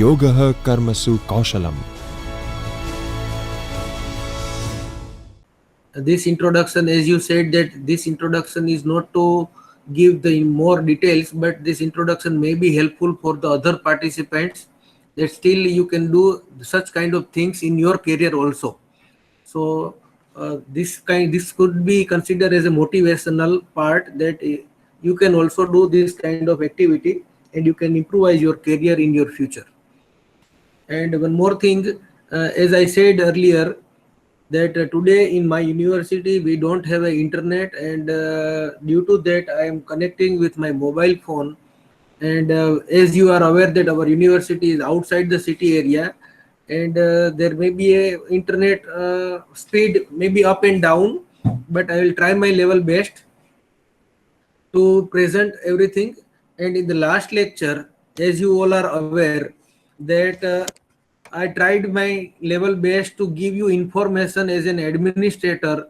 Yogaha Karmasu Kaushalam. This introduction, as you said, that this introduction is not to give the more details, but this introduction may be helpful for the other participants, that still you can do such kind of things in your career also. So this could be considered as a motivational part, that you can also do this kind of activity and you can improvise your career in your future. And one more thing, as I said earlier, that today in my university we don't have a internet, and due to that I am connecting with my mobile phone. And as you are aware that our university is outside the city area, and there may be a internet speed maybe up and down, but I will try my level best to present everything. And in the last lecture, as you all are aware, that I tried my level best to give you information as an administrator,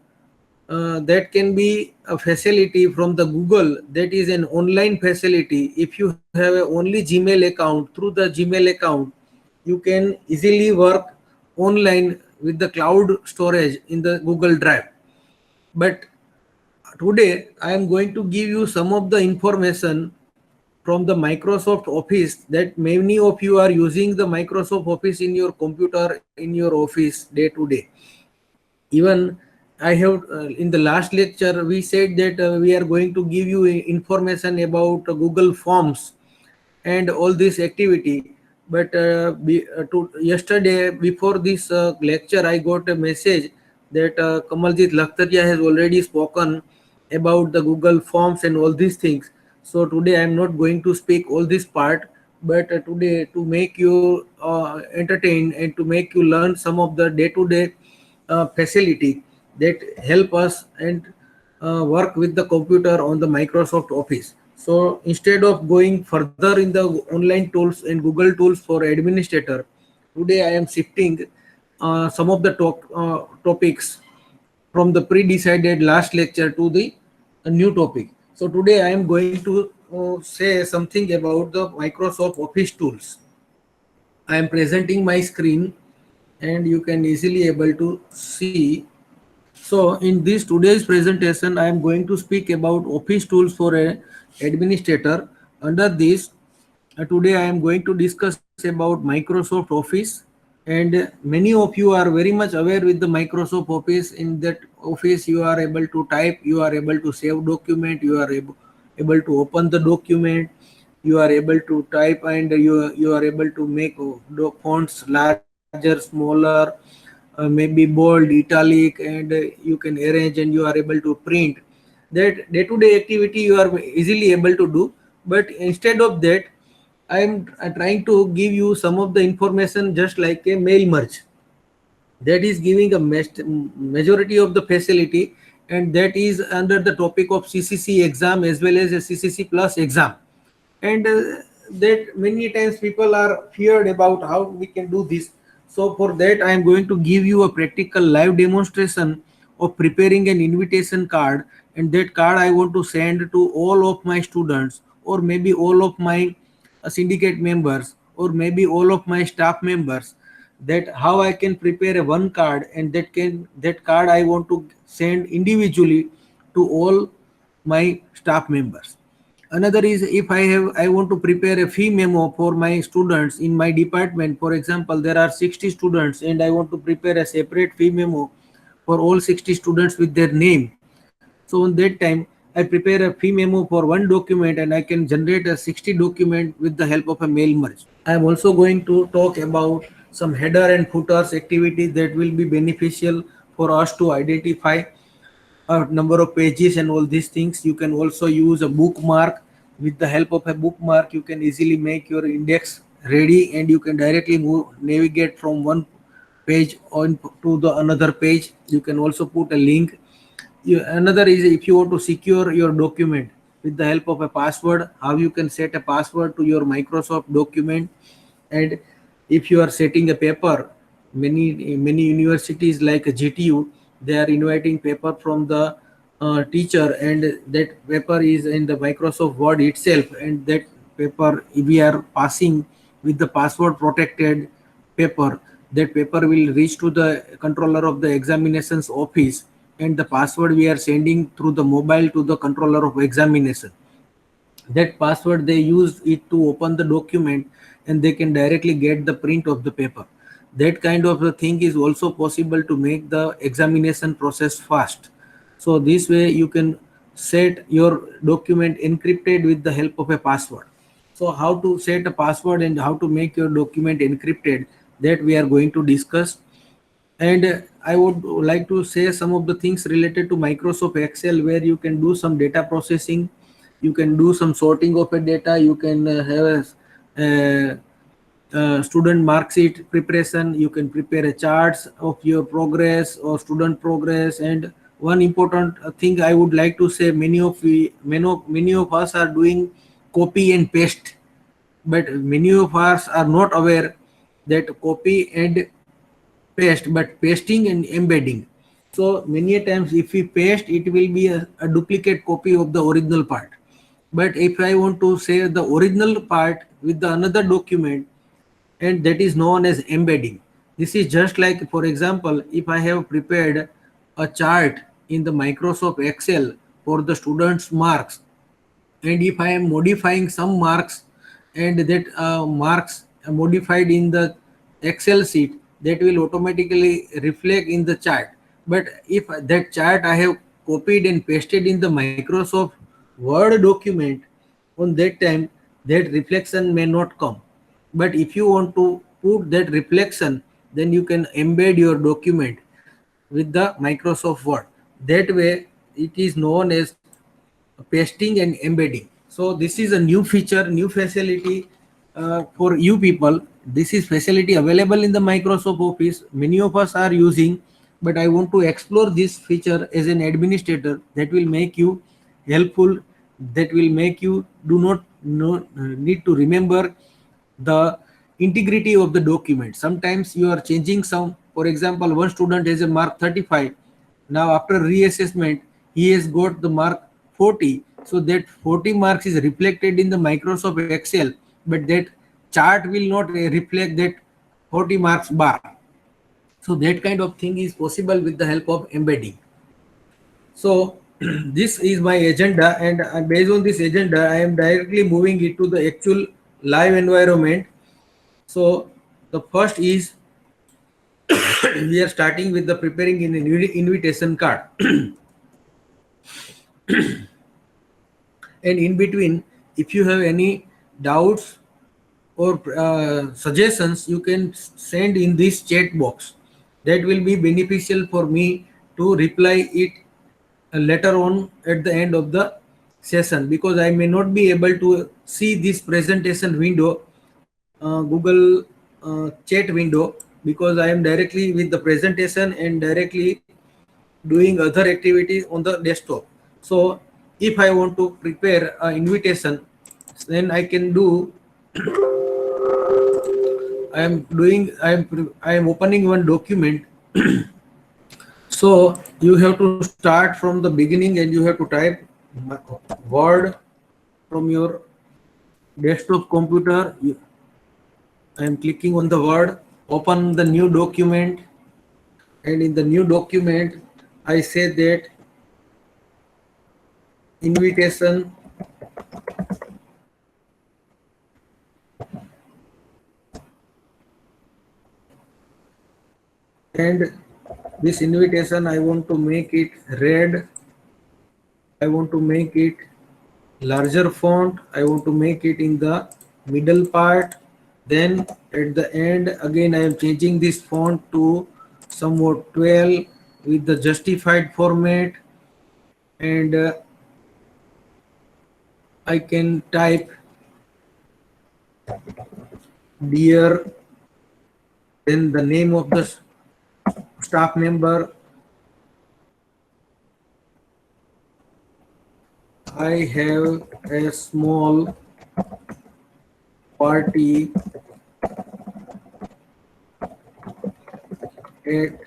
that can be a facility from the Google, that is an online facility. If you have a only Gmail account, through the Gmail account you can easily work online with the cloud storage in the Google Drive. But today I am going to give you some of the information from the Microsoft Office, that many of you are using the Microsoft Office in your computer, in your office day to day. Even I have in the last lecture we said that we are going to give you information about Google Forms and all this activity. But yesterday before this lecture I got a message that Kamaljit Lakhtaria has already spoken about the Google Forms and all these things. So today I am not going to speak all this part, but today, to make you entertain and to make you learn some of the day-to-day facility that help us and work with the computer on the Microsoft Office. So instead of going further in the online tools and Google tools for administrator, today I am shifting some of the topics from the pre-decided last lecture to the new topic. So today I am going to say something about the Microsoft Office tools. I am presenting my screen and you can easily able to see. So in this today's presentation, I am going to speak about Office tools for an administrator. Under this, today I am going to discuss about Microsoft Office, and many of you are very much aware with the Microsoft Office. In that Office, you are able to type, you are able to save document, you are able to open the document, you are able to type, and you are able to make fonts larger, smaller, maybe bold, italic, and you can arrange and you are able to print. That day-to-day activity you are easily able to do. But instead of that, I am trying to give you some of the information just like a mail merge, that is giving a majority of the facility, and that is under the topic of CCC exam as well as a CCC plus exam. And that many times people are feared about how we can do this. So for that I am going to give you a practical live demonstration of preparing an invitation card, and that card I want to send to all of my students, or maybe all of my syndicate members, or maybe all of my staff members. That how I can prepare a one card, and that card I want to send individually to all my staff members. Another is, if I want to prepare a fee memo for my students in my department. For example, there are 60 students and I want to prepare a separate fee memo for all 60 students with their name. So on that time I prepare a fee memo for one document, and I can generate a 60 document with the help of a mail merge. I am also going to talk about some header and footers activities that will be beneficial for us to identify a number of pages and all these things. You can also use a bookmark. With the help of a bookmark, you can easily make your index ready, and you can directly navigate from one page on to the another page. You can also put a link. Another is, if you want to secure your document with the help of a password, how you can set a password to your Microsoft document. And if you are setting a paper, many universities like GTU, they are inviting paper from the teacher, and that paper is in the Microsoft Word itself, and that paper we are passing with the password protected paper. That paper will reach to the controller of the examinations office, and the password we are sending through the mobile to the controller of examination. That password they use it to open the document, and they can directly get the print of the paper. That kind of a thing is also possible to make the examination process fast. So this way you can set your document encrypted with the help of a password. So how to set a password and how to make your document encrypted, that we are going to discuss. And I would like to say some of the things related to Microsoft Excel, where you can do some data processing, you can do some sorting of a data, you can have student mark sheet preparation, you can prepare a charts of your progress or student progress. And one important thing I would like to say, many of us are doing copy and paste, but many of us are not aware that copy and paste, but pasting and embedding. So many a times if we paste, it will be a duplicate copy of the original part. But if I want to say the original part with the another document, and that is known as embedding. This is just like, for example, if I have prepared a chart in the Microsoft Excel for the students marks, and if I am modifying some marks, and that marks are modified in the Excel sheet, that will automatically reflect in the chart. But if that chart I have copied and pasted in the Microsoft Word document, on that time that reflection may not come. But if you want to put that reflection, then you can embed your document with the Microsoft Word. That way it is known as pasting and embedding. So this is a new feature, new facility for you people. This is facility available in the Microsoft Office. Many of us are using, but I want to explore this feature as an administrator. That will make you helpful. That will make you do not need to remember the integrity of the document. Sometimes you are changing some. For example, one student has a mark 35. Now after reassessment, he has got the mark 40. So that 40 marks is reflected in the Microsoft Excel, but that chart will not reflect that 40 marks bar. So that kind of thing is possible with the help of embedding. So this is my agenda, and based on this agenda, I am directly moving it to the actual live environment. So the first is we are starting with the preparing an invitation card. And in between, if you have any doubts or suggestions, you can send in this chat box. That will be beneficial for me to reply it later on at the end of the session, because I may not be able to see this presentation window, Google chat window, because I am directly with the presentation and directly doing other activities on the desktop. So if I want to prepare an invitation, then I can do. I am opening one document. So you have to start from the beginning, and you have to type word from your desktop computer. I am clicking on the word, open the new document, and in the new document I say that invitation and this invitation I want to make it red, I want to make it larger font, I want to make it in the middle part. Then at the end again I am changing this font to somewhat 12 with the justified format, and I can type dear, then the name of the staff member. I have a small party at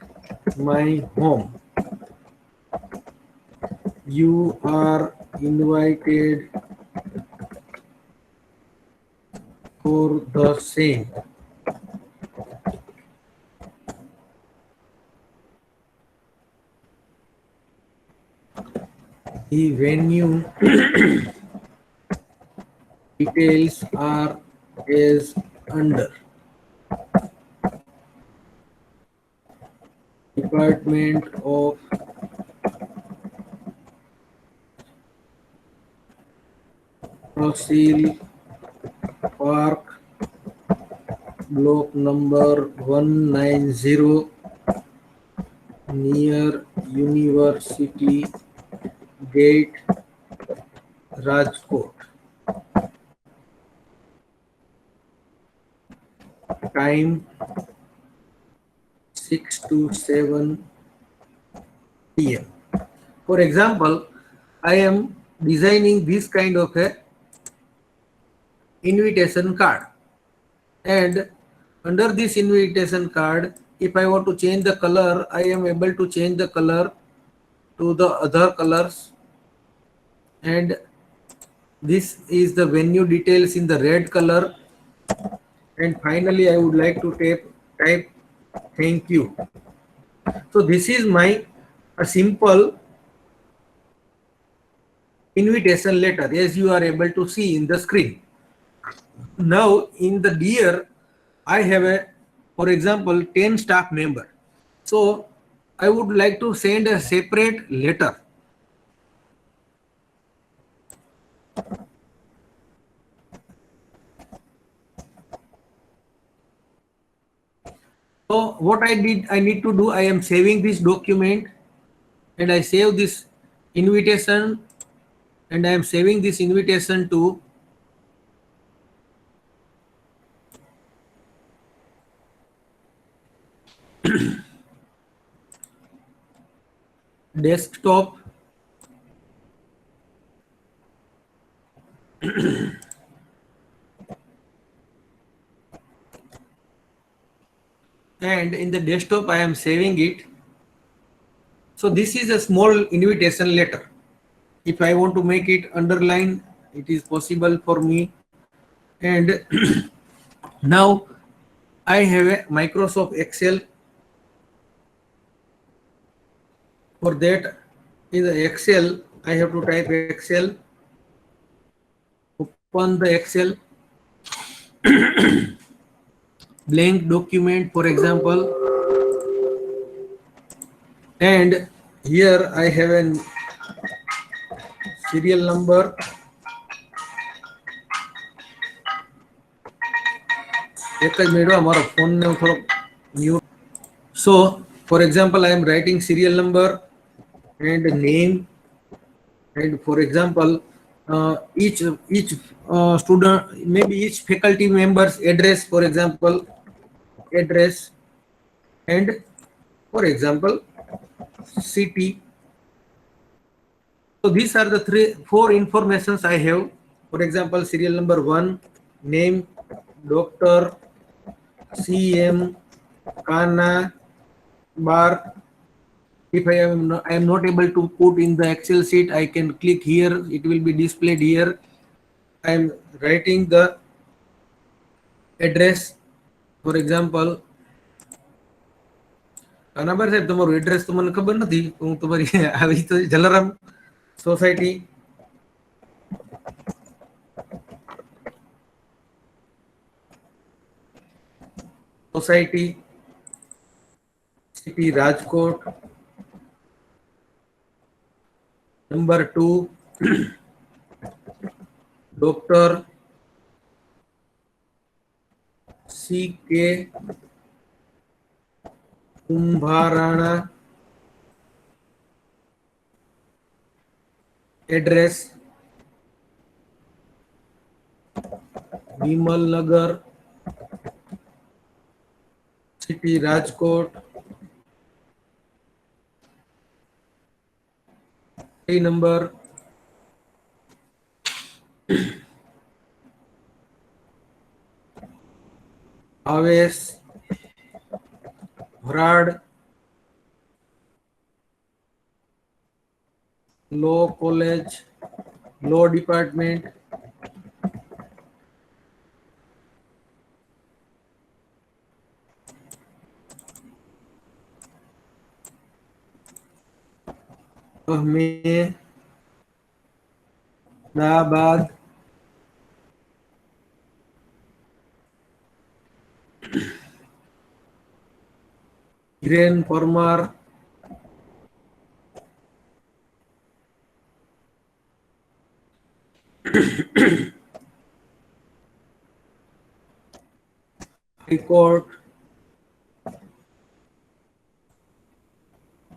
my home. You are invited for the same. The venue details are as under. Department of Fossil Park, block number 190, near University Gate, Rajkot. Time 6 to 7 p.m. For example, I am designing this kind of a invitation card, and under this invitation card, if I want to change the color, I am able to change the color to the other colors, and this is the venue details in the red color. And finally I would like to type thank you. So this is my a simple invitation letter, as you are able to see in the screen. Now in the Dear, I have a, for example, 10 staff member. So I would like to send a separate letter. So what I need to do, I am saving this document, and I save this invitation, and I am saving this invitation to desktop, and in the desktop I am saving it. So this is a small invitation letter. If I want to make it underline, it is possible for me. And now I have a Microsoft Excel. For that, in the Excel, I have to type Excel, open the Excel, blank document, for example, and here I have a serial number. So, for example, I am writing serial number and name, and for example, each student, maybe each faculty member's address, for example, address, and for example, city. So these are the four informations I have. For example, serial number 1, name, Dr. CM Kana bar. If I am not able to put in the Excel sheet, I can click here. It will be displayed here. I am writing the address. For example, Kanabar સાહેબ તમારું address તો મને ખબર નથી, હું તમારી આવી તો Jalaram society, city Rajkot, number 2, doctor CK Kumbharana, address Vimalnagar, city Rajkot, number, Bhavesh Bharad, law college, law department, Ahmedabad, Hiren Parmar, High Court,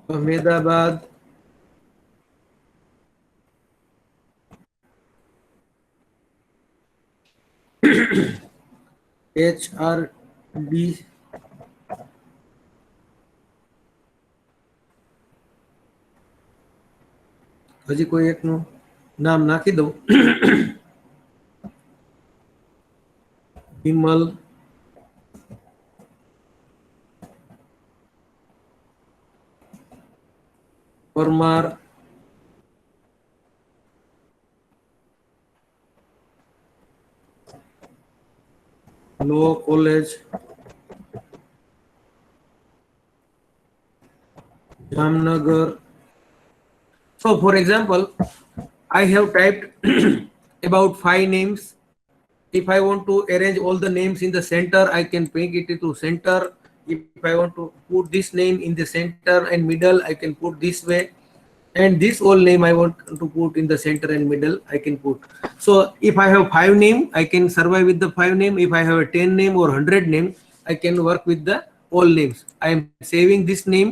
Ahmedabad, HRD, હજી કોઈ એકનું નામ નાખી દઉં. Vimal, Parmar, law college, Jamnagar. So for example, I have typed about 5 names. If I want to arrange all the names in the center, I can make it into center. If I want to put this name in the center and middle, I can put this way. And this all name I want to put in the center and middle, I can put. So if I have 5 name, I can survive with the 5 name. If I have a 10 name or 100 name, I can work with the all names. I am saving this name.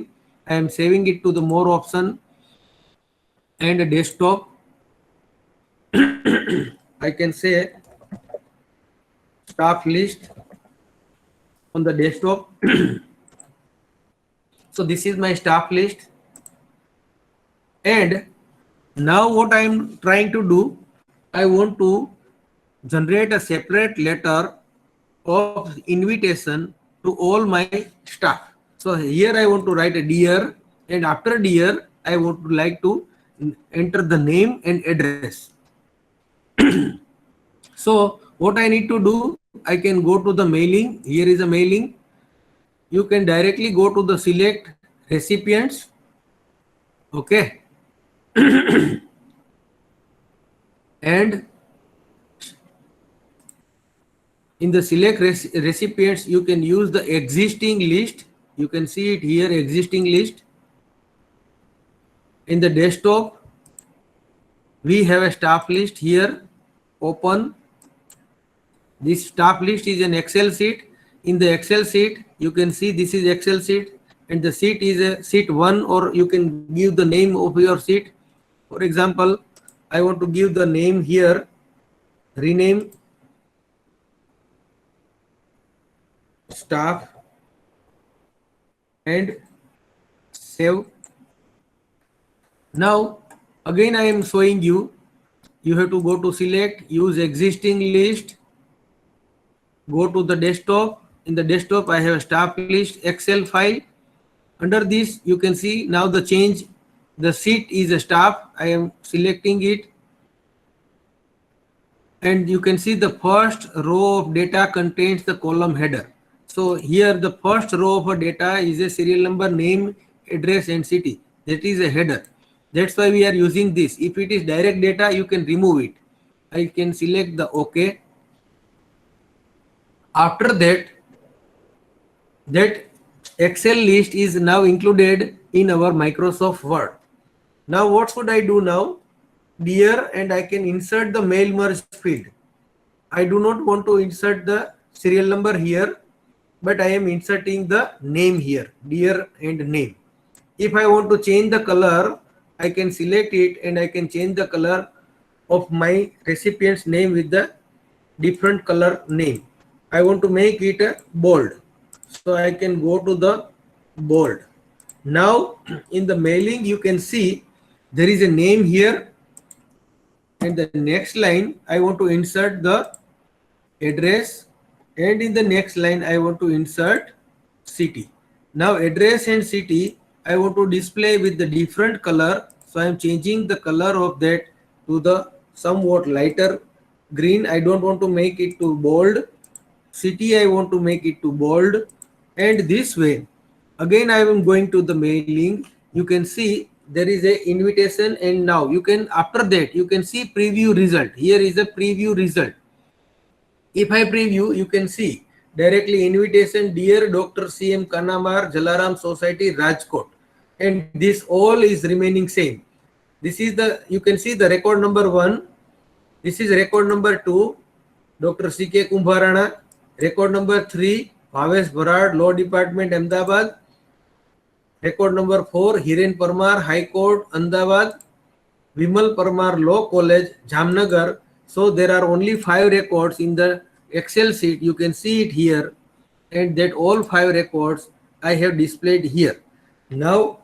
I am saving it to the more option and a desktop. I can say staff list on the desktop. So this is my staff list. And now what I am trying to do, I want to generate a separate letter of invitation to all my staff. So here I want to write a dear, and after dear I would like to enter the name and address. So what I need to do, I can go to the mailing. Here is a mailing. You can directly go to the select recipients. Okay. And in the select recipients, you can use the existing list. You can see it here, existing list. In the desktop, we have a staff list here. Open. This staff list is an Excel sheet. In the Excel sheet, you can see this is Excel sheet, and the sheet is a sheet 1, or you can give the name of your sheet. For example, I want to give the name here, rename staff, and save. Now again I am showing you, you have to go to select, use existing list, go to the desktop. In the desktop I have a staff list Excel file. Under this you can see now the change, the sheet is a staff. I am selecting it, and you can see the first row of data contains the column header. So here the first row of a data is a serial number, name, address and city. That is a header. That's why we are using this. If it is direct data, you can remove it. I can select the OK. After that, that Excel list is now included in our Microsoft Word. Now what should I do now? Dear, and I can insert the mail merge field. I do not want to insert the serial number here, but I am inserting the name here, dear and name. If I want to change the color, I can select it and I can change the color of my recipient's name with the different color name. I want to make it a bold, so I can go to the bold. Now in the mailing you can see there is a name here, and the next line I want to insert the address, and in the next line I want to insert city. Now address and city I want to display with the different color, so I am changing the color of that to the somewhat lighter green. I don't want to make it too bold. City I want to make it too bold. And this way again I am going to the mailing. You can see there is a invitation, and now you can, after that you can see preview result. Here is a preview result. If I preview, you can see directly invitation, dear Dr. CM Kanamar, Jalaram Society, Rajkot, and this all is remaining same. This is the, you can see the record number 1. This is record number 2, Dr. CK Kumbharana. Record number 3, Bhavesh Bharad, Law Department, Ahmedabad. Record number 4, Hiren Parmar, High Court, Ahmedabad. Vimal Parmar, Law College, Jamnagar. So there are only 5 records in the Excel sheet. You can see it here, and that all 5 records I have displayed here. Now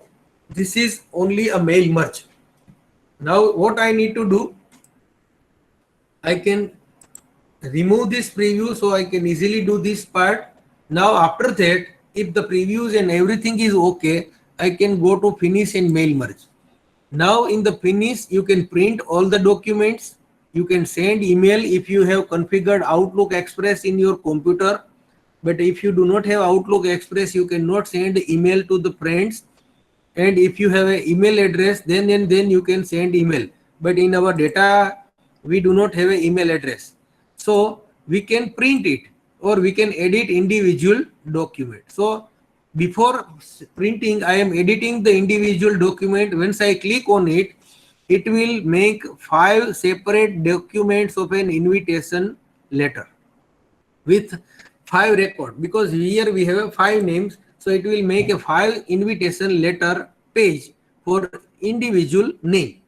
this is only a mail merge. Now what I need to do, I can remove this preview, so I can easily do this part. Now after that, if the previews and everything is okay, I can go to finish and mail merge. Now in the finish, you can print all the documents. You can send email if you have configured Outlook Express in your computer. But if you do not have Outlook Express, you cannot send email to the friends. And if you have an email address, then you can send email. But in our data, we do not have an email address. So we can print it, or we can edit individual document. So before printing, I am editing the individual document. Once I click on it, it will make 5 separate documents of an invitation letter with 5 records, because here we have 5 names. So it will make a 5 invitation letter page for individual name.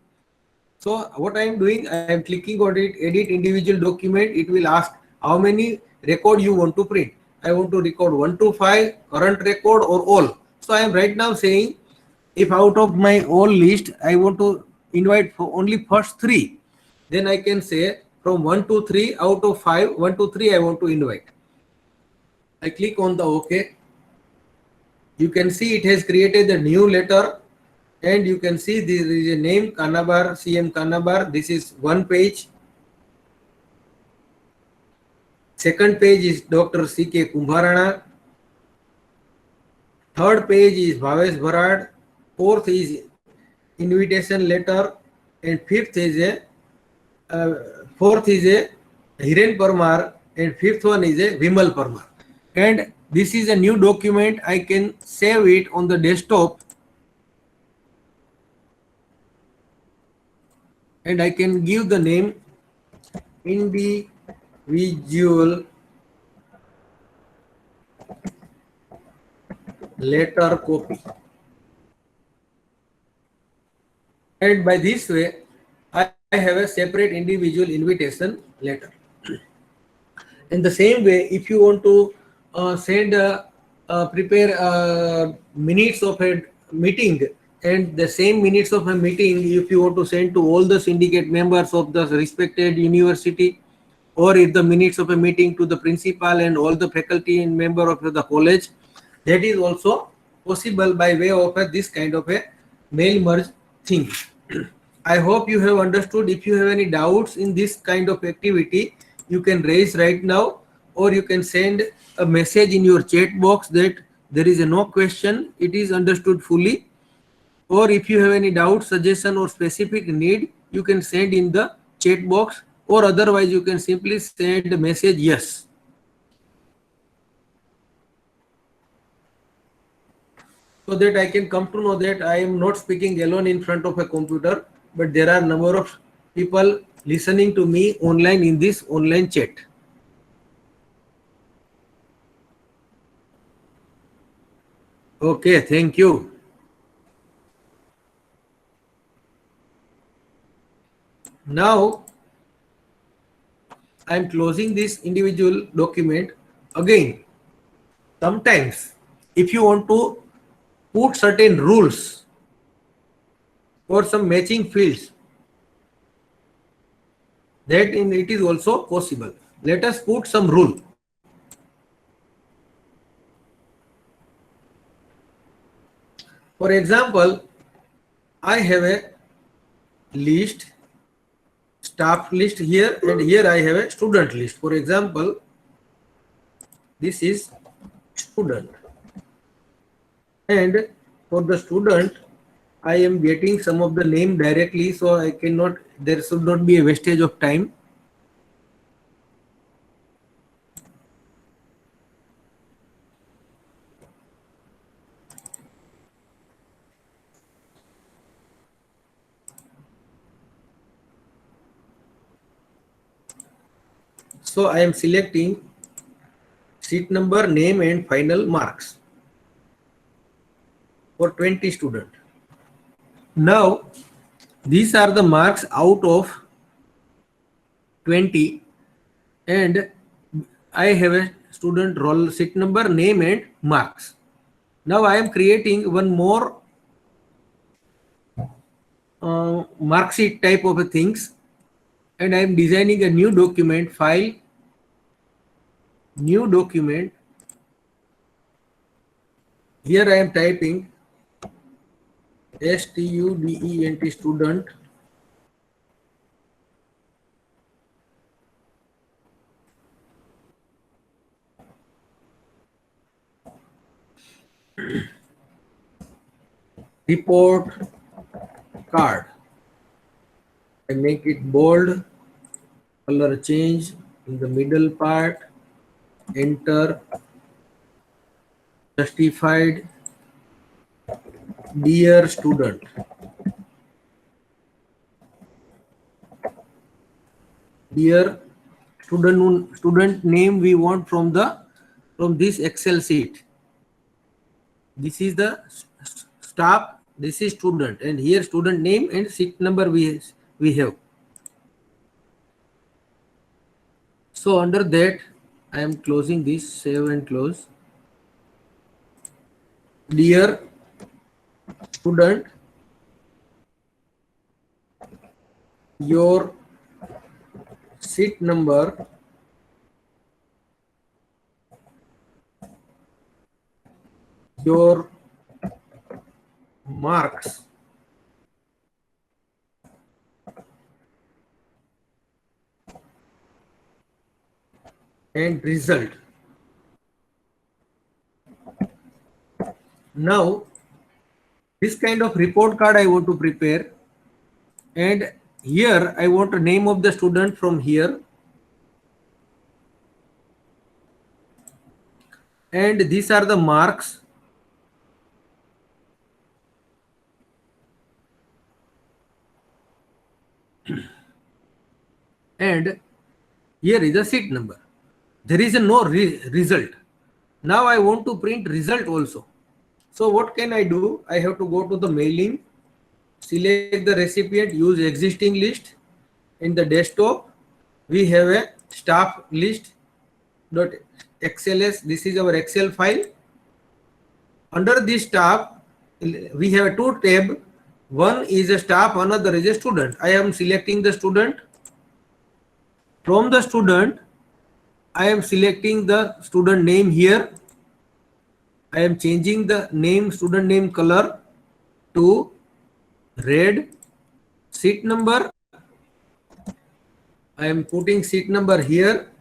So what I am doing, I am clicking on it, edit individual document. It will ask how many record you want to print. I want to record 1 to 5, current record or all. So I am right now saying, if out of my all list, I want to invite for only first 3, then I can say from 1 to 3, out of 5, 1 to 3 I want to invite. I click on the OK. You can see it has created a new letter, and you can see there is a name Kanabar, CM Kanabar. This is one page. Second page is Dr. CK Kumbharana. Third page is Bhavesh Bharad. Fourth is invitation letter, and fifth is a Hiren Parmar, and fifth one is a Vimal Parmar. And this is a new document. I can save it on the desktop, and I can give the name individual letter copy. And by this way, I have a separate individual invitation letter. In the same way, if you want to prepare minutes of a meeting, and the same minutes of a meeting, if you want to send to all the syndicate members of the respected university, or if the minutes of a meeting to the principal and all the faculty and member of the college, that is also possible by way of this kind of a mail merge thing. I hope you have understood. If you have any doubts in this kind of activity, you can raise right now, or you can send a message in your chat box that there is no question, it is understood fully. Or if you have any doubt, suggestion or specific need, you can send in the chat box, or otherwise you can simply send a message yes. So that I can come to know that I am not speaking alone in front of a computer, but there are number of people listening to me online in this online chat. Okay, thank you. Now I am closing this individual document. Again, sometimes if you want to put certain rules or some matching fields, that it is also possible. Let us put some rule. For example, I have a list, staff list here, and here I have a student list. For example, this is student, and for the student I am getting some of the name directly, so I cannot, there should not be a wastage of time. So I am selecting seat number, name and final marks for 20 students. Now these are the marks out of 20, and I have a student roll, seat number, name and marks. Now I am creating one more mark sheet type of a things, and I am designing a new document, file, new document. Here I am typing student student, report card. I make it bold, color change in the middle part, enter, justified, dear student. Dear student name we want from this Excel sheet. This is the staff, this is student, and here student name and seat number we have. So under that I am closing this, save and close. Dear student, your seat number, your marks, and result. Now this kind of report card I want to prepare, and here I want the name of the student from here, and these are the marks, and here is the seat number. There is a no result. Now I want to print result also. So what can I do? I have to go to the mailing, select the recipient, use existing list. In the desktop we have a staff list dot xls. This is our Excel file. Under this staff we have two tab. One is a staff, another is a student. I am selecting the student. From the student I am selecting the student name here. I am changing the name, student name color to red. Seat number, I am putting seat number here,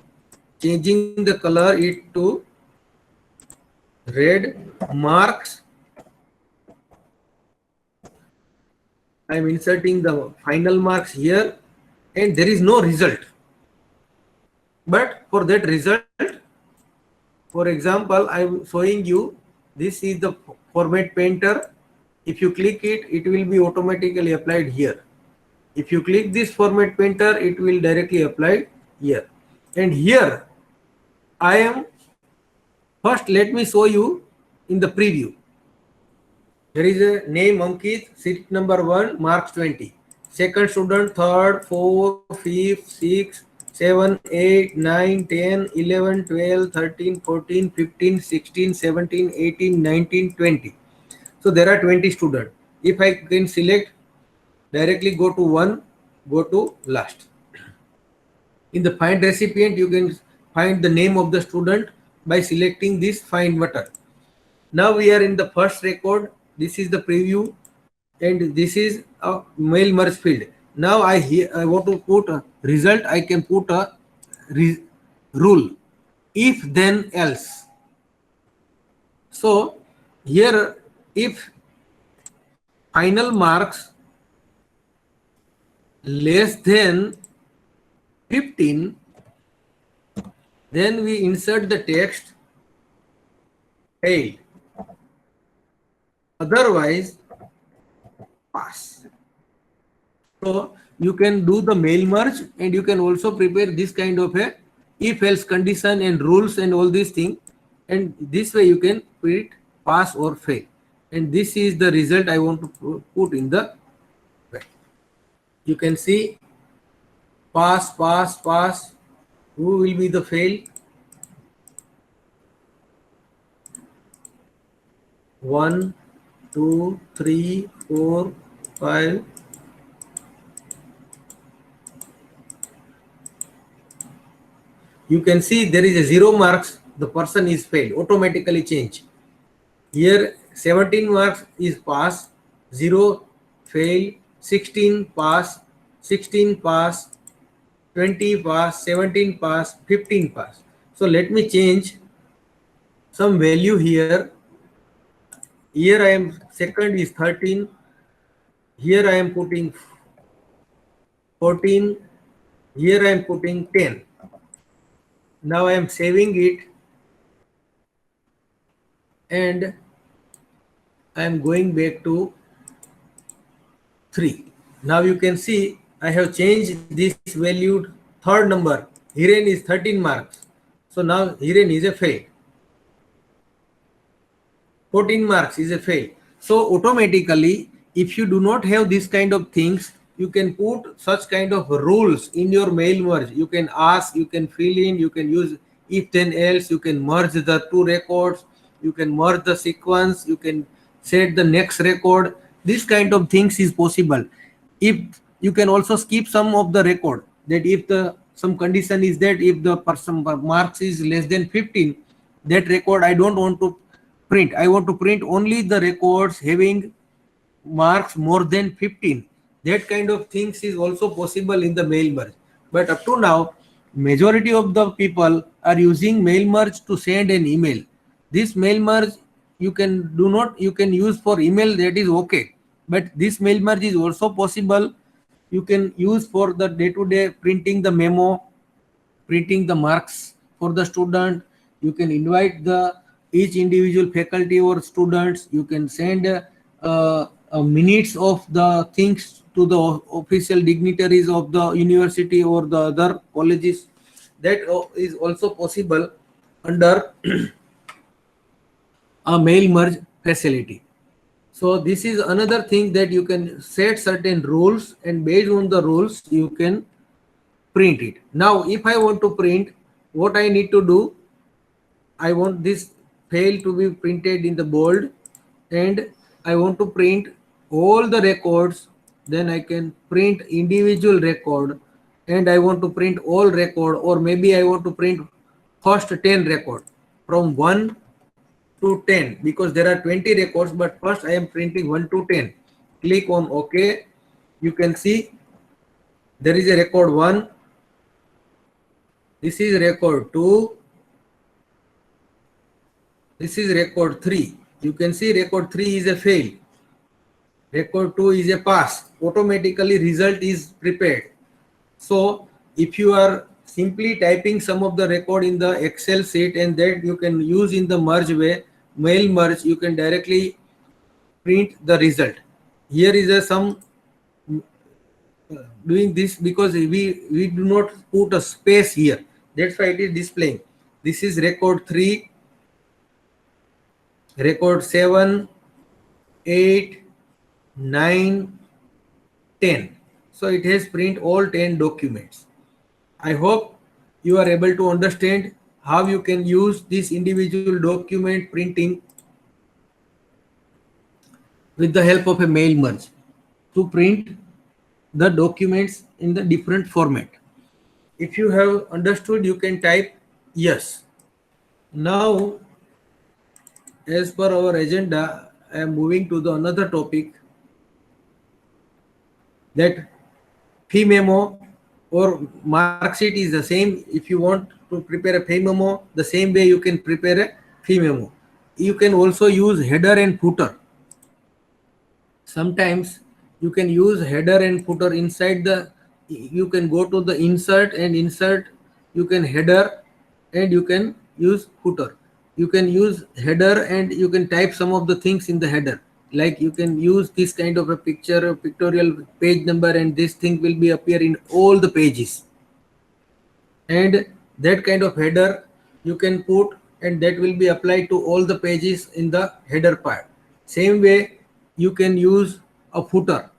changing the color it to red. Marks, I am inserting the final marks here, and there is no result. But for that result, for example, I am showing you, this is the format painter. If you click it, it will be automatically applied here. If you click this format painter, it will directly apply here. And here I am, first let me show you in the preview. There is a name Ankit, seat number 1, marks 20. Second student, third, fourth, fifth, sixth, 7, 8, 9, 10, 11, 12, 13, 14, 15, 16, 17, 18, 19, 20. So there are 20 students. If I can select, directly go to 1, go to last. In the find recipient, you can find the name of the student by selecting this find button. Now we are in the first record. This is the preview, and this is a mail merge field. Now I want to put a result. I can put a rule, if then else. So here, if final marks less than 15, then we insert the text failed. Otherwise, pass. So you can do the mail merge, and you can also prepare this kind of a if else condition and rules and all these things, and this way you can put pass or fail. And this is the result I want to put in the web. You can see pass, pass, pass. Who will be the fail? 1, 2, 3, 4, 5. You can see there is a 0 marks. The person is failed. Automatically change. Here 17 marks is pass, 0 fail, 16 pass, 16 pass, 20 pass, 17 pass, 15 pass. So let me change some value here. Here I am second is 13. Here I am putting 14. Here I am putting 10. Now I am saving it, and I am going back to 3. Now you can see I have changed this valued third number. Hiren is 13 marks. So now Hiren is a fail. 14 marks is a fail. So automatically, if you do not have this kind of things, you can put such kind of rules in your mail merge. You can ask, you can fill in, you can use if then else, you can merge the two records, you can merge the sequence, you can set the next record. This kind of things is possible. If you can also skip some of the record, that if the some condition is that if the person marks is less than 15, that record I don't want to print. I want to print only the records having marks more than 15. That kind of things is also possible in the mail merge. But up to now, majority of the people are using mail merge to send an email. This mail merge you can use for email, that is okay. But this mail merge is also possible. You can use for the day-to-day printing the memo, printing the marks for the student. You can invite the each individual faculty or students. You can send minutes of the things to the official dignitaries of the university or the other colleges. That is also possible under a mail merge facility. So this is another thing, that you can set certain rules, and based on the rules you can print it. Now if I want to print, what I need to do, I want this fail to be printed in the bold, and I want to print all the records. Then I can print individual record, and I want to print all record, or maybe I want to print first 10 record from 1 to 10, because there are 20 records, but first I am printing 1 to 10. Click on OK. You can see there is a record 1. This is record 2. This is record 3. You can see record 3 is a fail. Record 2 is a pass. Automatically result is prepared. So if you are simply typing some of the record in the Excel sheet, and that you can use in the merge way, mail merge, you can directly print the result. Here is a some doing this because we do not put a space here. That's why it is displaying. This is record 3, record 7, 8, 9, 10. So it has print all 10 documents. I hope you are able to understand how you can use this individual document printing with the help of a mail merge to print the documents in the different format. If you have understood, you can type yes. Now, as per our agenda, I am moving to the another topic, that fee memo or mark sheet is the same. If you want to prepare a fee memo, the same way you can prepare a fee memo. You can also use header and footer. sometimes you can use header and footer inside the, you can go to the insert and insert, you can header and you can use footer. You can use header and you can type some of the things in the header, like you can use this kind of a picture, a pictorial page number, and this thing will be appear in all the pages, and that kind of header you can put, and that will be applied to all the pages in the header part. Same way you can use a footer,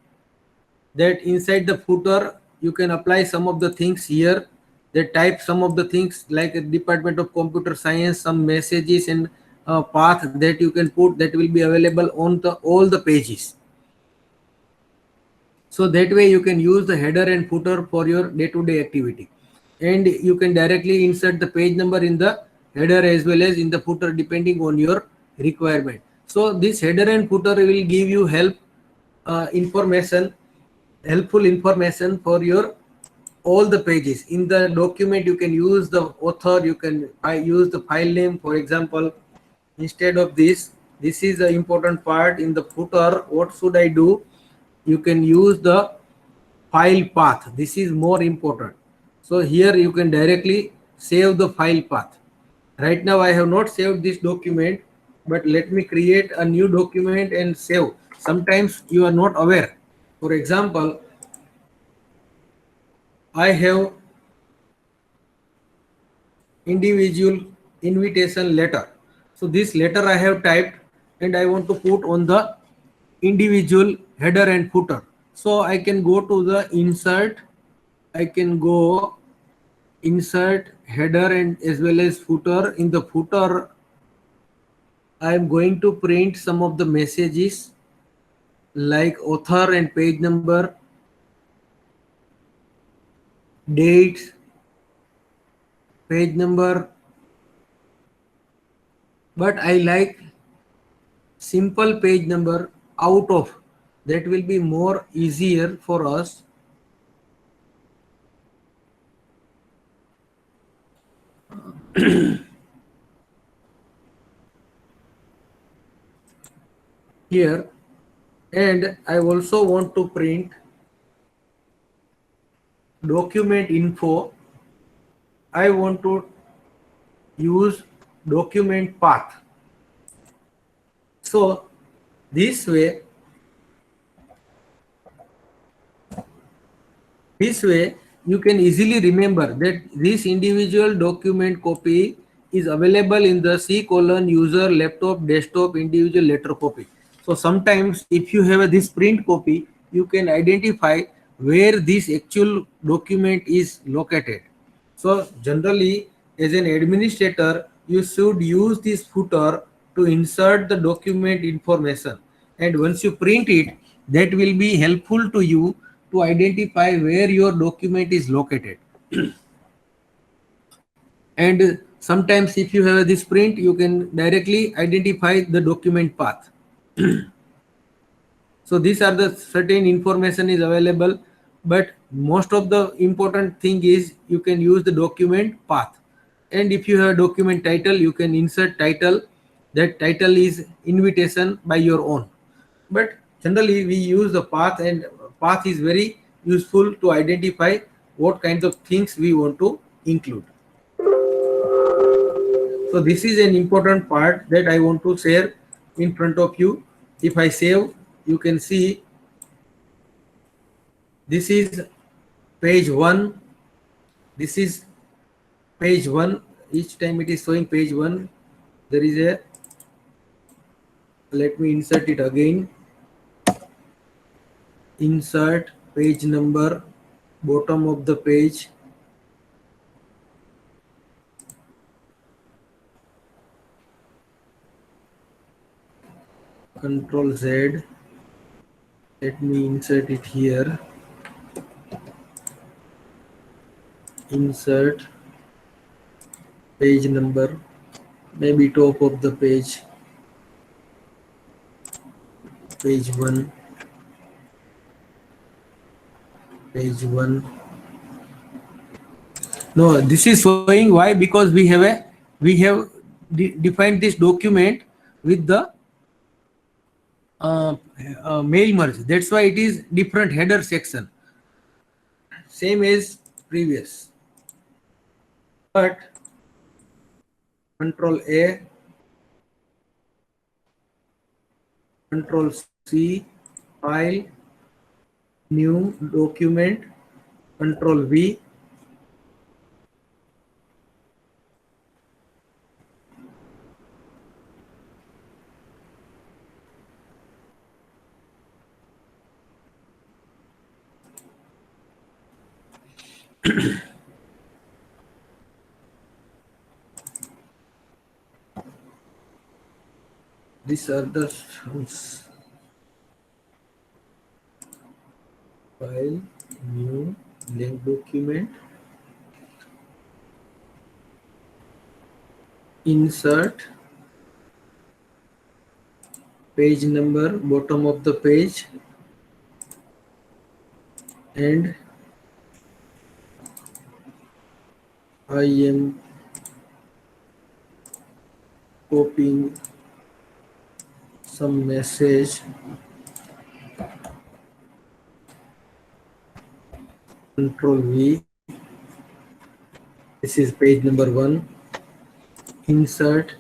that inside the footer you can apply some of the things here, they type some of the things like a Department of Computer Science, some messages and path that you can put, that will be available on the all the pages. So that way you can use the header and footer for your day-to-day activity, and you can directly insert the page number in the header as well as in the footer depending on your requirement. So this header and footer will give you information, helpful information for your all the pages in the document. You can use the author, you can use the file name. For example, instead of this is the important part in the footer, what should I do? You can use the file path, this is more important. So here you can directly save the file path. Right now I have not saved this document, but let me create a new document and save. Sometimes you are not aware. For example, I have individual invitation letter. So this letter I have typed and I want to put on the individual header and footer. So I can go to the insert, I can go insert header and as well as footer. In the footer I am going to print some of the messages like author and page number, dates, page number, but I like simple page number out of, that will be more easier for us. Here, and I also want to print document info. I want to use document path. So this way you can easily remember that this individual document copy is available in the C:user laptop desktop individual letter copy. So sometimes if you have this print copy, you can identify where this actual document is located. So generally as an administrator, you should use this footer to insert the document information, and once you print it, that will be helpful to you to identify where your document is located. And sometimes if you have this print, you can directly identify the document path. So these are the certain information is available, but most of the important thing is you can use the document path. And if you have document title, you can insert title, that title is invitation by your own. But generally we use the path, and path is very useful to identify what kinds of things we want to include. So this is an important part that I want to share in front of you. If I save, you can see this is page 1. This is page 1. Each time it is showing page 1. There is a, let me insert it again. Insert page number, bottom of the page. Control Z. Let me insert it here. Insert page number, maybe top of the page, page 1, page 1. No, this is showing why, because we have defined this document with the uh, mail merge. That's why it is different header section, same as previous. But Control A, Control C, file, new document, Control V, these are the sounds. File, new link document, insert, page number, bottom of the page, and I am copying some message. Control V. This is page number 1. Insert,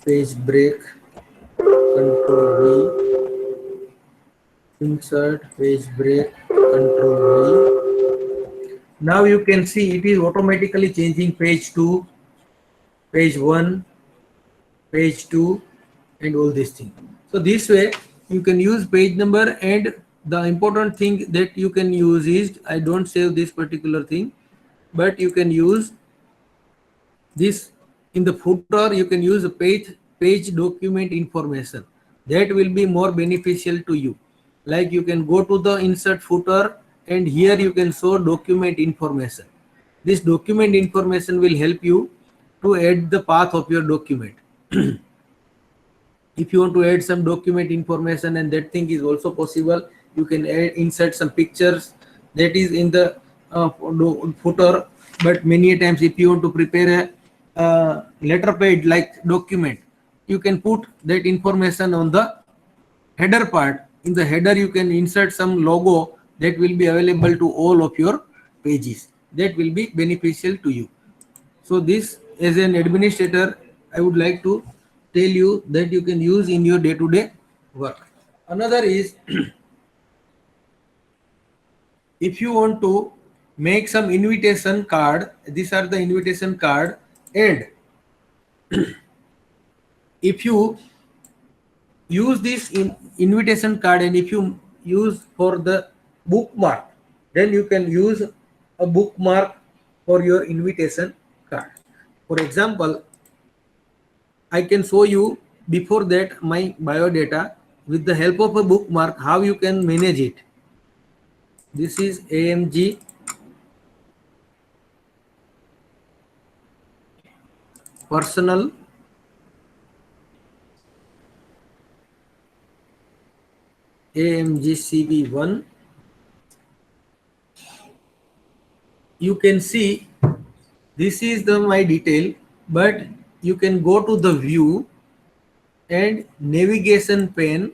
page break, Control V. Insert, page break, Control V. Now you can see it is automatically changing page 2, page 1, page 2, and all these things. So this way you can use page number, and the important thing that you can use is, I don't save this particular thing, but you can use this in the footer. You can use a page document information. That will be more beneficial to you. Like you can go to the insert footer, and here you can show document information. This document information will help you to add the path of your document. If you want to add some document information, and that thing is also possible, you can insert some pictures that is in the footer. But many times if you want to prepare a letter page like document, you can put that information on the header part. In the header you can insert some logo that will be available to all of your pages. That will be beneficial to you. So this, as an administrator, I would like to tell you that you can use in your day-to-day work. Another is, if you want to make some invitation card, these are the invitation card, and if you use this invitation card, and if you use for the bookmark, then you can use a bookmark for your invitation card. For example, I can show you before that my biodata with the help of a bookmark how you can manage it. This is AMG personal AMG CV1. You can see this is the my detail, but you can go to the view and navigation pane,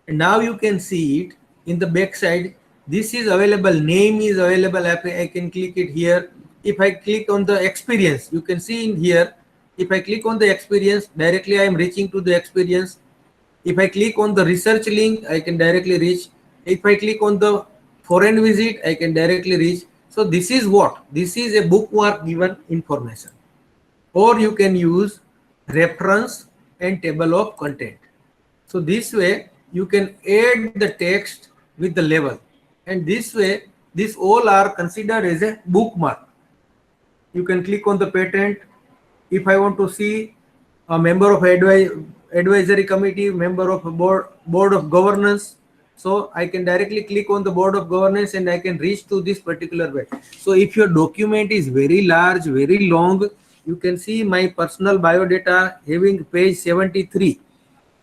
and now you can see it in the back side. This is available, name is available. I can click it here. If I click on the experience, you can see in here, if I click on the experience, directly I am reaching to the experience. If I click on the research link, I can directly reach. If I click on the foreign visit, I can directly reach. So this is what? This is a bookmark given information. Or you can use reference and table of content. So this way you can add the text with the level, and this way these all are considered as a bookmark. You can click on the patent. If I want to see a member of advisory committee, member of a board of governance, so I can directly click on the board of governance and I can reach to this particular way. So if your document is very large, very long, you can see my personal biodata having page 73.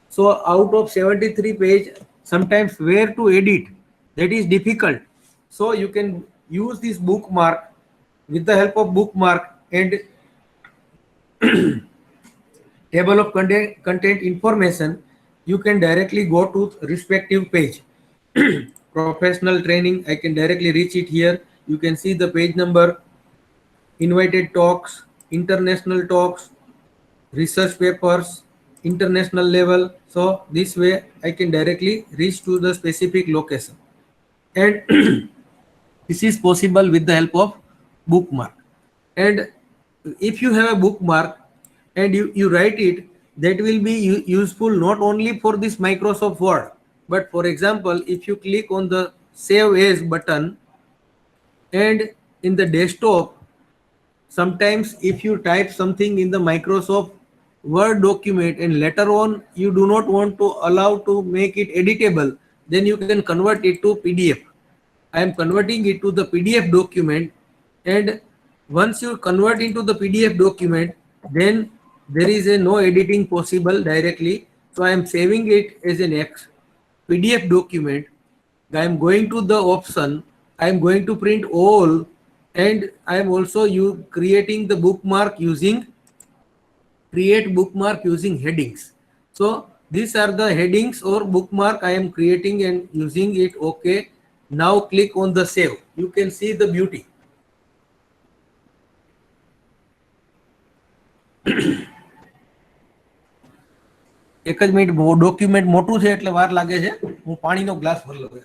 So out of 73 page, sometimes where to edit, that is difficult. So you can use this bookmark. With the help of bookmark and table of content information, you can directly go to respective page. Professional training, I can directly reach it here. You can see the page number, invited talks, international talks, research papers, international level. So this way I can directly reach to the specific location. And this is possible with the help of bookmark. And if you have a bookmark and you write it, that will be useful not only for this Microsoft Word, but for example, if you click on the Save As button and in the desktop, sometimes if you type something in the Microsoft Word document and later on you do not want to allow to make it editable, then you can convert it to PDF. I am converting it to the PDF document, and once you convert into the PDF document, then there is a no editing possible directly. So I am saving it as an PDF document. I am going to the option, I am going to print all, and I am also creating the bookmark using create bookmark using headings. So these are the headings or bookmark I am creating and using it. Okay. Now click on the save. You can see the beauty. એક જ minute document મોટું છે એટલે વાર લાગે છે. હું પાણીનો ગ્લાસ ભરી લઉં.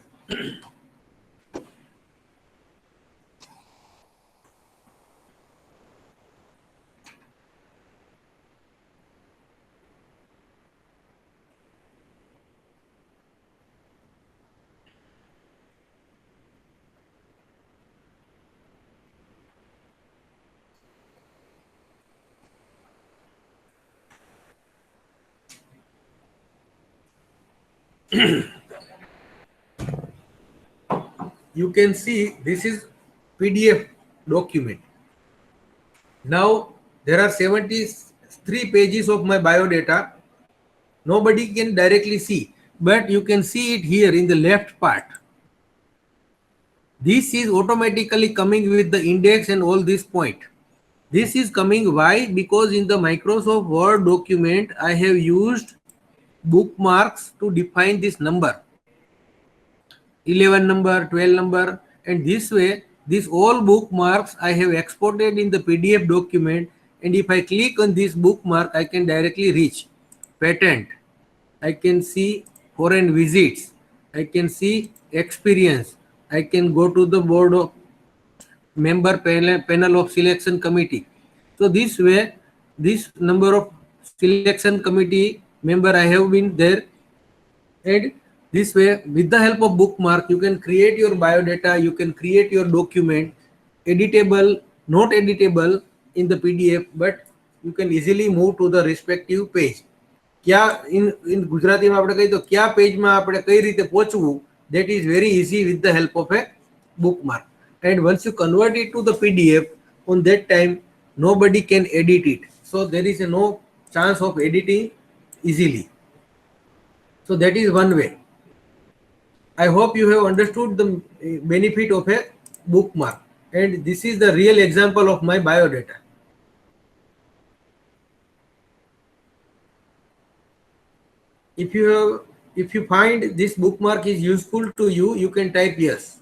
You can see this is PDF document. Now there are 73 pages of my biodata. Nobody can directly see, but you can see it here in the left part. This is automatically coming with the index and all this point. This is coming why? Because in the Microsoft Word document, I have used bookmarks to define this number. 11 number, 12 number, and this way, this all bookmarks I have exported in the PDF document, and if I click on this bookmark, I can directly reach patent. I can see foreign visits. I can see experience. I can go to the board of member panel of selection committee. So this way, this number of selection committee member I have been there, and this way with the help of bookmark you can create your biodata, you can create your document, editable, not editable in the PDF, but you can easily move to the respective page. क्या in ગુજરાતીમાં આપણે કહી તો કયા પેજમાં આપણે કઈ રીતે પહોંચવું, that is very easy with the help of a bookmark. And once you convert it to the PDF, on that time nobody can edit it, so there is no chance of editing easily. So that is one way. I hope you have understood the benefit of a bookmark, and this is the real example of my biodata. If you find this bookmark is useful to you, you can type yes.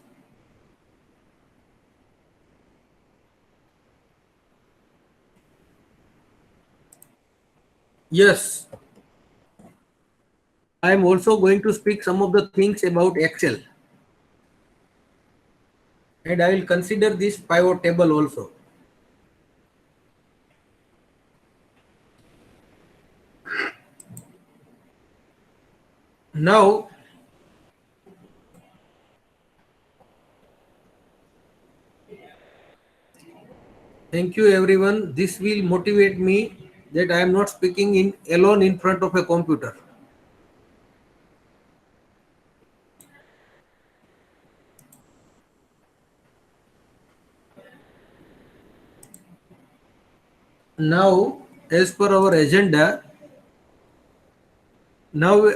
Yes. I am also going to speak some of the things about Excel, and I will consider this pivot table also. Now, thank you everyone. This will motivate me that I am not speaking alone in front of a computer. Now, as per our agenda, now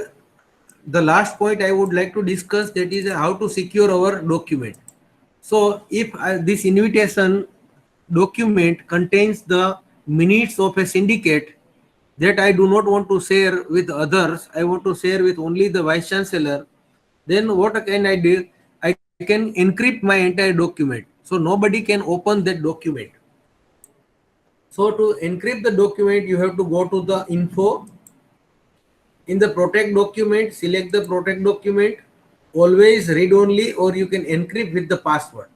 the last point I would like to discuss, that is how to secure our document. So if this invitation document contains the minutes of a syndicate, that I do not want to share with others, I want to share with only the vice chancellor, then what can I do? I can encrypt my entire document. So nobody can open that document. So to encrypt the document, you have to go to the info. In the protect document, select the protect document, always read only, or you can encrypt with the password.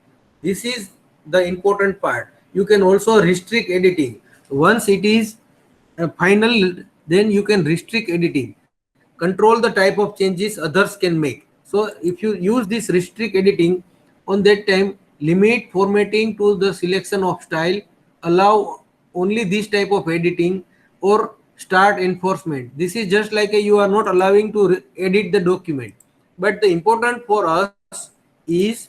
This is the important part. You can also restrict editing. Once it is final, then you can restrict editing. Control the type of changes others can make. So if you use this restrict editing, on that time, limit formatting to the selection of style, allow only this type of editing, or start enforcement. This is just like you are not allowing to edit the document. But the important for us is,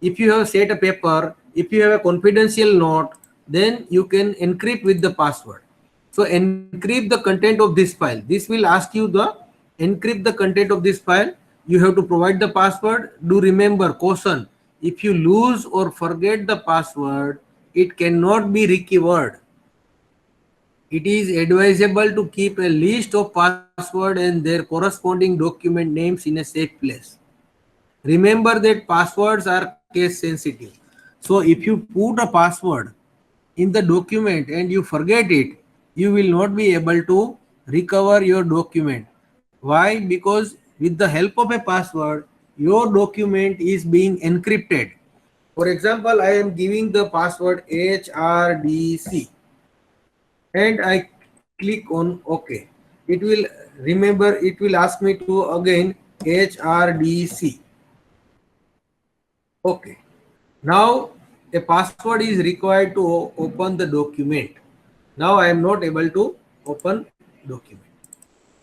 if you have set a paper, if you have a confidential note, then you can encrypt with the password. So encrypt the content of this file. This will ask you the encrypt the content of this file. You have to provide the password. Do remember, caution, if you lose or forget the password, it cannot be recovered. It is advisable to keep a list of password and their corresponding document names in a safe place. Remember that passwords are case sensitive. So if you put a password in the document and you forget it, you will not be able to recover your document. Why? Because with the help of a password, your document is being encrypted. For example, I am giving the password HRDC and I click on OK. It will remember, it will ask me to again HRDC. Okay. Now a password is required to open the document. Now I am not able to open document.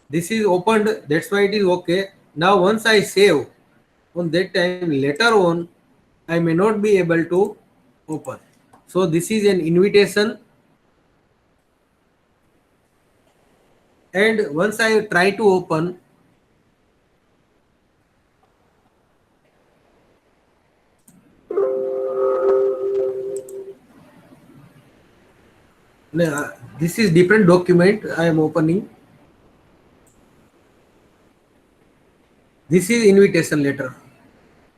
This is opened, that's why it is okay. Now once I save, on that time later on, I may not be able to open. So this is an invitation, and once I try to open, this is different document I am opening. This is invitation letter.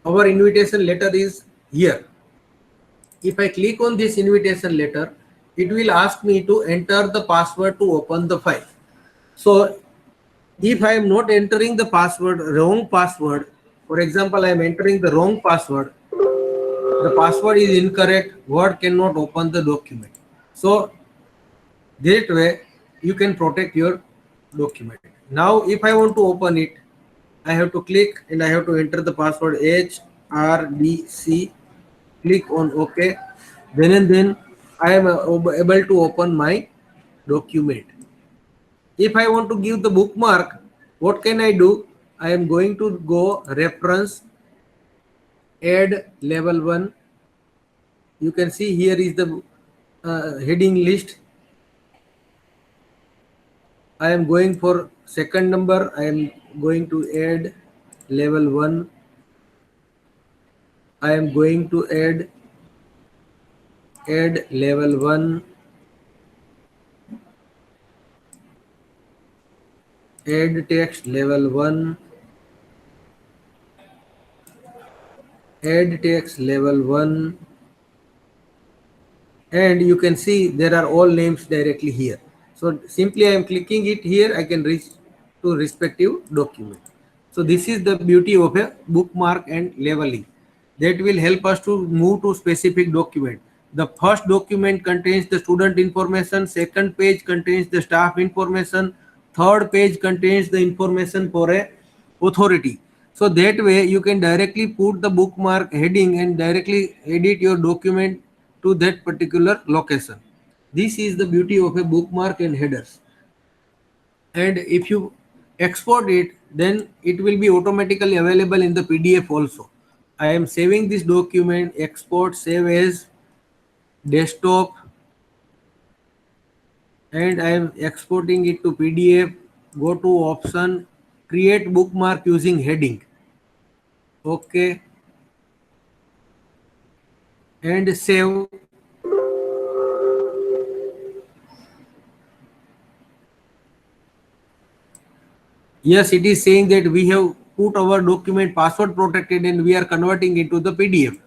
Our invitation letter is here. If I click on this invitation letter, it will ask me to enter the password to open the file. So if I am not entering the password, wrong password, for example, I am entering the wrong password, the password is incorrect, Word cannot open the document. So that way you can protect your document. Now if I want to open it, I have to click and I have to enter the password HRDC, click on OK. Then and then I am able to open my document. If I want to give the bookmark, what can I do? I am going to go reference, add level 1. You can see here is the heading list. I am going for second number. I am going to add level 1. I am going to add level 1, add text level 1, add text level 1, and you can see there are all names directly here. So simply I am clicking it here, I can reach to respective document. So this is the beauty of a bookmark and labeling, that will help us to move to specific document. The first document contains the student information, second page contains the staff information, third page contains the information for a authority. So that way you can directly put the bookmark heading and directly edit your document to that particular location. This is the beauty of a bookmark and headers. And if you export it, then it will be automatically available in the PDF also. I am saving this document, export, save as desktop, and I am exporting it to PDF. Go to option, create bookmark using heading. Okay, and save. Yes, it is saying that we have put our document password protected and we are converting into the PDF.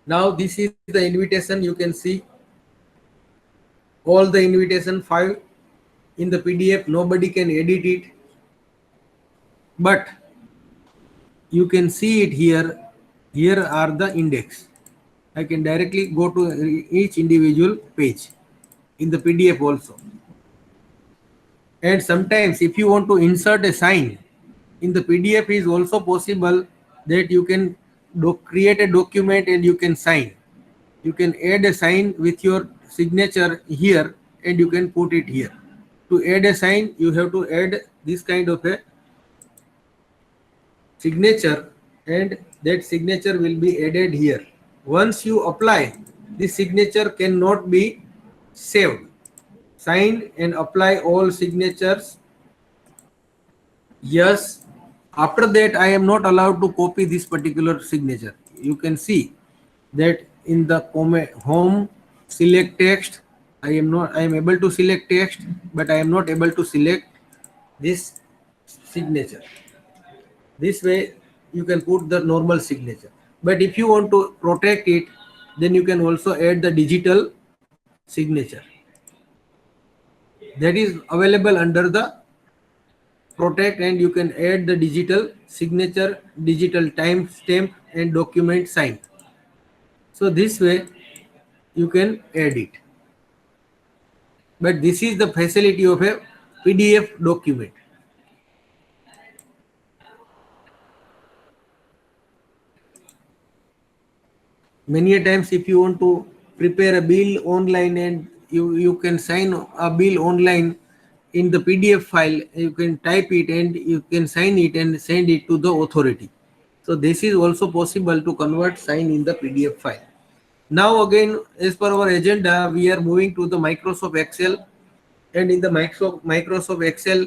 Now this is the invitation. You can see all the invitation file in the PDF. Nobody can edit it, but you can see it here. Here are the index. I can directly go to each individual page in the PDF also. And sometimes if you want to insert a sign in the PDF is also possible, that you can create a document and you can sign. You can add a sign with your signature here and you can put it here. To add a sign, you have to add this kind of a signature, and that signature will be added here. Once you apply, this signature cannot be saved. Sign and apply all signatures. Yes. After that, I am not allowed to copy this particular signature. You can see that in the home select text. I am able to select text, but I am not able to select this signature. This way you can put the normal signature. But if you want to protect it, then you can also add the digital signature. That is available under the protect, and you can add the digital signature, digital time stamp and document sign. So this way you can add it. But this is the facility of a PDF document. Many a times if you want to prepare a bill online and you can sign a bill online in the PDF file, you can type it and you can sign it and send it to the authority. So this is also possible to convert sign in the PDF file. Now again, as per our agenda, we are moving to the Microsoft Excel, and in the Microsoft Excel,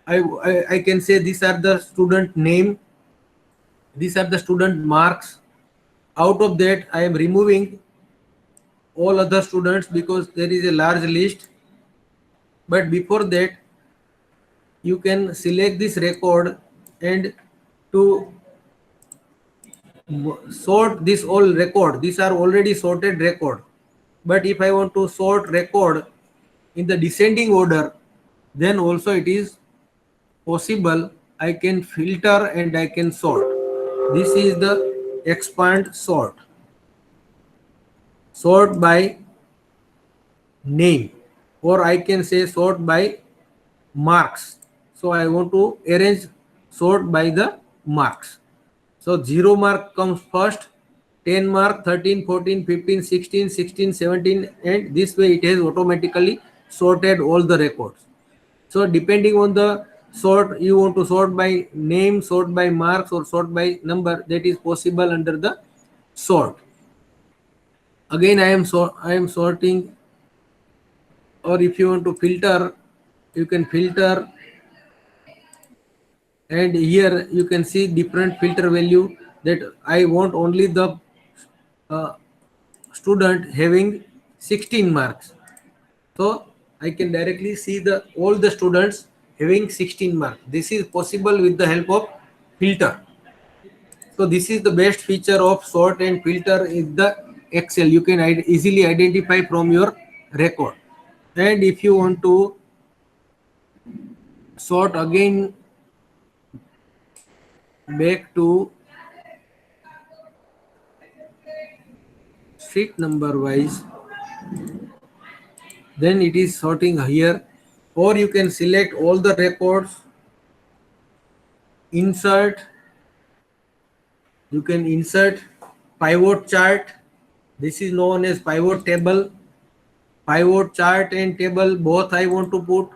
I can say these are the student name, these are the student marks. Out of that, I am removing all other students because there is a large list. But before that, you can select this record and to sort this all record. These are already sorted record. But if I want to sort record in the descending order, then also it is possible. I can filter and I can sort. This is the expand sort. Sort by name, or I can say sort by marks. So I want to arrange sort by the marks. So 0 mark comes first, 10 mark, 13, 14, 15, 16, 16, 17, and this way it has automatically sorted all the records. So depending on the sort, you want to sort by name, sort by marks, or sort by number, that is possible under the sort. Again, I am sorting, or if you want to filter, you can filter, and here you can see different filter value, that I want only the uh, student having 16 marks. So I can directly see the all the students having 16 marks. This is possible with the help of filter. So this is the best feature of sort and filter in the Excel. You can easily identify from your record. And if you want to sort again back to sheet number wise, then it is sorting here, or you can select all the records, insert, you can insert pivot chart. This is known as pivot table. Pivot chart and table both I want to put.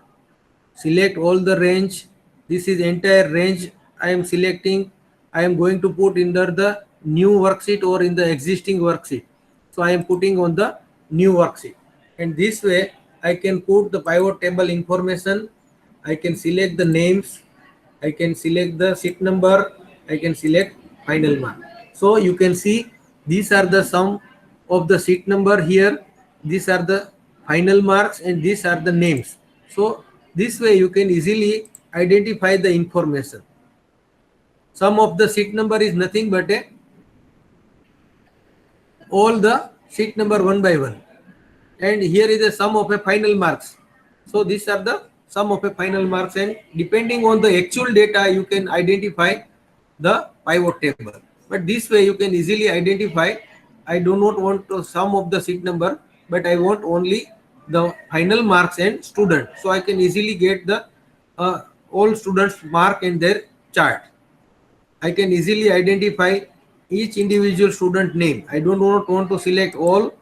Select all the range. This is entire range I am selecting. I am going to put under the new worksheet or in the existing worksheet. So I am putting on the new worksheet, and this way I can put the pivot table information. I can select the names, I can select the sheet number, I can select final mark. So you can see these are the sum of the sheet number here, these are the final marks, and these are the names. So this way you can easily identify the information. Sum of the seat number is nothing but a all the seat number one by one. And here is the sum of a final marks. So these are the sum of a final marks, and depending on the actual data you can identify the pivot table. But this way you can easily identify, I do not want to sum of the seat number, but I want only the final marks and student. So I can easily get the all students mark and their chart. I can easily identify each individual student name. I do not want to select all.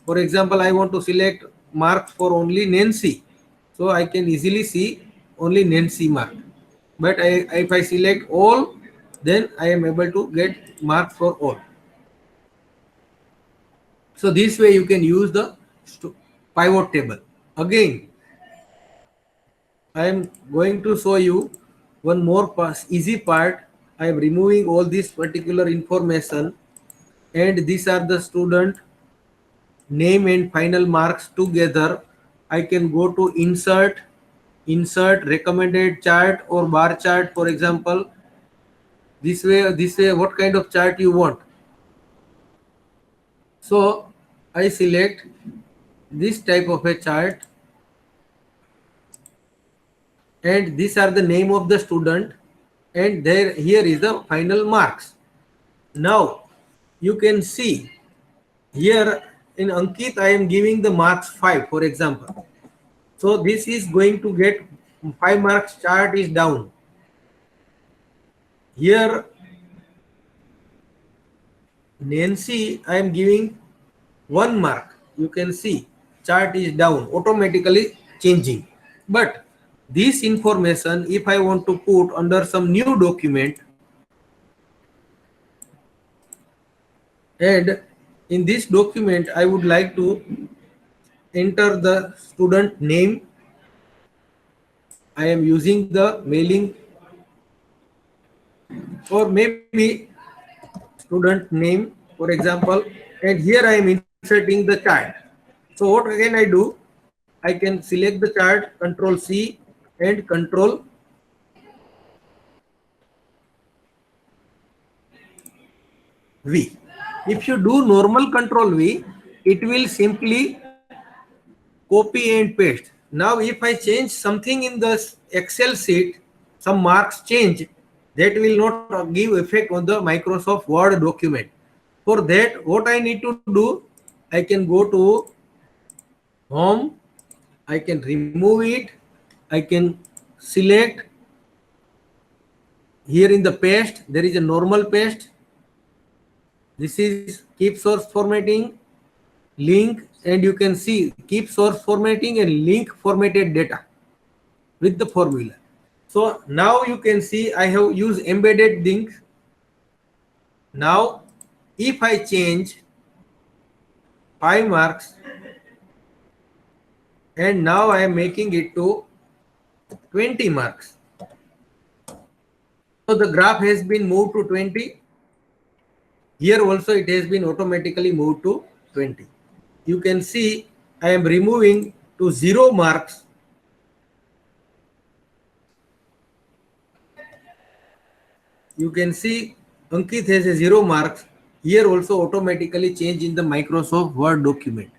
For example, I want to select marks for only Nancy. So I can easily see only Nancy mark. But if I select all, then I am able to get marks for all. So this way you can use the pivot table. Again, I am going to show you one more easy part. I am removing all this particular information, and these are the student name and final marks together. I can go to insert recommended chart or bar chart, for example. This way what kind of chart you want. So I select this type of a chart, and these are the name of the student, and there here is the final marks. Now you can see here in Ankit I am giving the marks 5, for example. So this is going to get 5 marks, chart is down. Here Nancy I am giving 1 mark. You can see chart is down, automatically changing. But this information, if I want to put under some new document, and in this document I would like to enter the student name. I am using the mailing, or maybe student name, for example, and here I am inserting the chart. So what can I do? I can select the chart, control C and control V. If you do normal control V, it will simply copy and paste. Now if I change something in the Excel sheet, some marks change, that will not give effect on the Microsoft Word document. For that, what I need to do, I can go to home, I can remove it, I can select here in the paste, there is a normal paste. This is keep source formatting, link, and you can see keep source formatting and link formatted data with the formula. So now you can see I have used embedded links. Now if I change 5 marks, and now I am making it to 20 marks. So the graph has been moved to 20. Here also it has been automatically moved to 20. You can see I am removing to 0 marks. You can see Ankit has a 0 marks. Here also automatically change in the Microsoft Word document,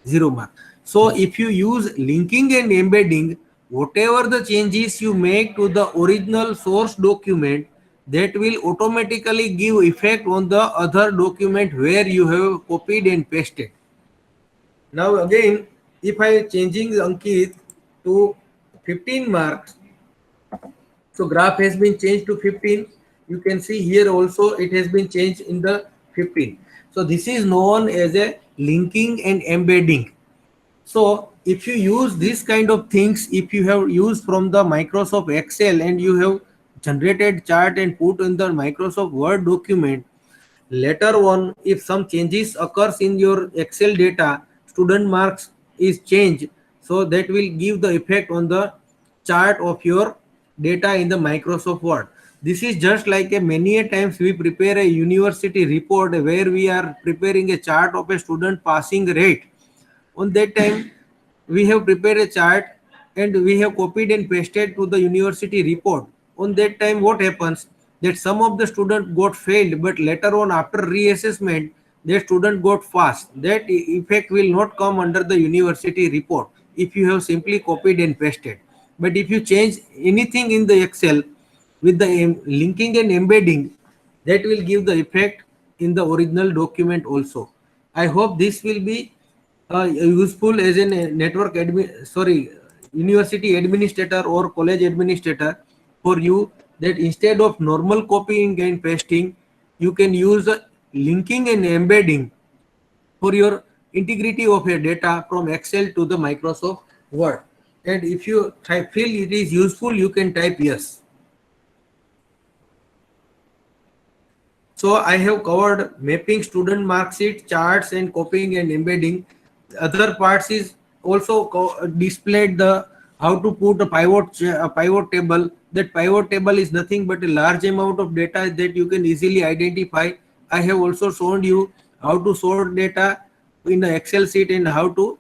0 mark. So if you use linking and embedding, whatever the changes you make to the original source document, that will automatically give effect on the other document where you have copied and pasted. Now again, if I am changing Ankit to 15 marks, so graph has been changed to 15. You can see here also it has been changed in the 15. So this is known as a linking and embedding. So if you use this kind of things, if you have used from the Microsoft Excel and you have generated chart and put in the Microsoft Word document, later on if some changes occurs in your Excel data, student marks is changed, so that will give the effect on the chart of your data in the Microsoft Word. This is just like a many a times we prepare a university report where we are preparing a chart of a student passing rate. On that time we have prepared a chart and we have copied and pasted to the university report. On that time, what happens? That some of the students got failed, but later on, after reassessment, the student got passed. That effect will not come under the university report if you have simply copied and pasted. But if you change anything in the Excel with the linking and embedding, that will give the effect in the original document also. I hope this will be useful as a network university administrator or college administrator for you, that instead of normal copying and pasting, you can use linking and embedding for your integrity of your data from Excel to the Microsoft Word. And if you feel it is useful, you can type yes. So I have covered mapping student mark sheet, charts, and copying and embedding. Other parts is also displayed the how to put a pivot table. That pivot table is nothing but a large amount of data that you can easily identify. I have also shown you how to sort data in the Excel sheet and how to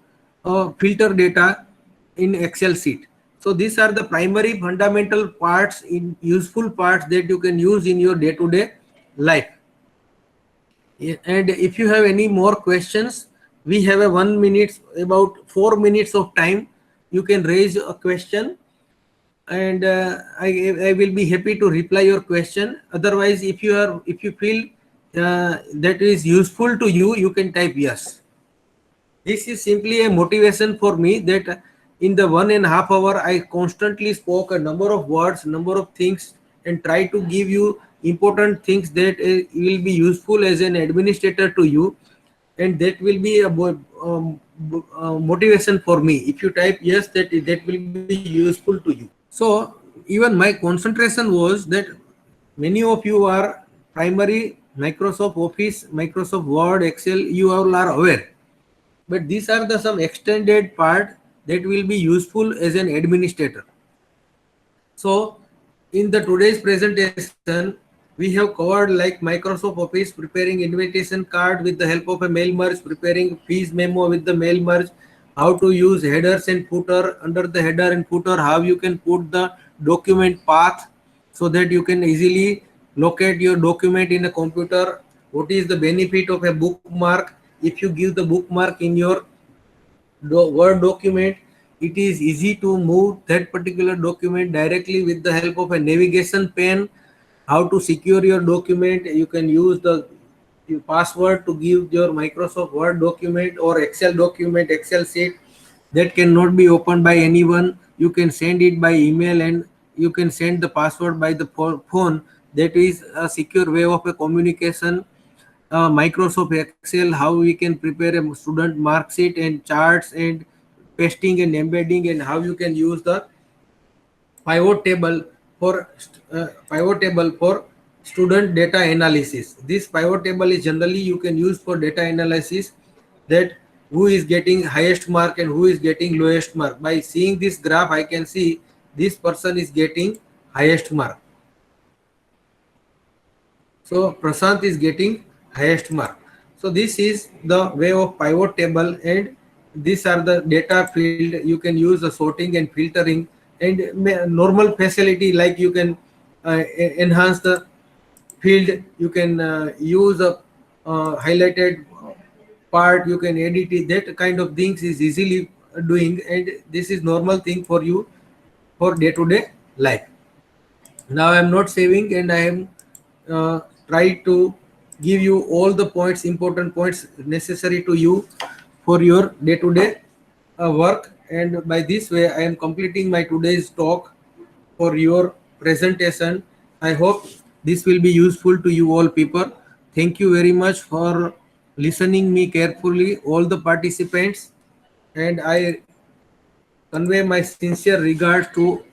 filter data in Excel sheet. So these are the primary fundamental parts, in useful parts that you can use in your day-to-day life. And if you have any more questions, we have a 1 minute, about 4 minutes of time. You can raise a question, and I will be happy to reply your question. Otherwise, if you feel that is useful to you, you can type yes. This is simply a motivation for me that in the 1.5 hours I constantly spoke a number of words, number of things, and try to give you important things that will be useful as an administrator to you, and that will be a motivation for me. If you type yes, that will be useful to you. So even my concentration was that many of you are primary Microsoft Office, Microsoft Word, Excel, you all are aware, but these are the some extended part that will be useful as an administrator. So in the today's presentation, we have covered like Microsoft Office, preparing invitation card with the help of a mail merge, preparing fees memo with the mail merge, how to use headers and footer. Under the header and footer, how you can put the document path so that you can easily locate your document in a computer. What is the benefit of a bookmark? If you give the bookmark in your Word document, it is easy to move that particular document directly with the help of a navigation pen. How to secure your document? You can use the your password to give your Microsoft Word document or Excel document, Excel sheet that cannot be opened by anyone. You can send it by email, and you can send the password by the phone. That is a secure way of a communication. Microsoft Excel, how we can prepare a student mark sheet and charts and pasting and embedding, and how you can use the pivot table for student data analysis. This pivot table is generally you can use for data analysis, that who is getting highest mark and who is getting lowest mark. By seeing this graph, I can see this person is getting highest mark. So Prashant is getting highest mark. So this is the way of pivot table, and these are the data field. You can use the sorting and filtering and normal facility, like you can enhance the field. You can use a highlighted part. You can edit it. That kind of things is easily doing, and this is normal thing for you for day-to-day life. Now I am not saving, and I am try to give you all the points, important points necessary to you for your day-to-day work. And by this way, I am completing my today's talk for your presentation. I hope this will be useful to you all people. Thank you very much for listening me carefully, all the participants, and I convey my sincere regards to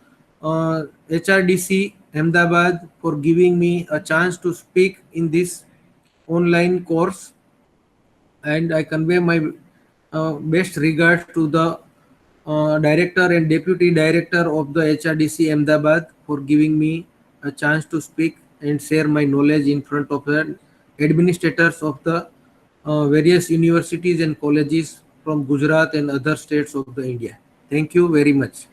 HRDC Ahmedabad for giving me a chance to speak in this online course, and I convey my best regards to the director and deputy director of the HRDC Ahmedabad for giving me a chance to speak and share my knowledge in front of the administrators of the various universities and colleges from Gujarat and other states of the India. Thank you very much.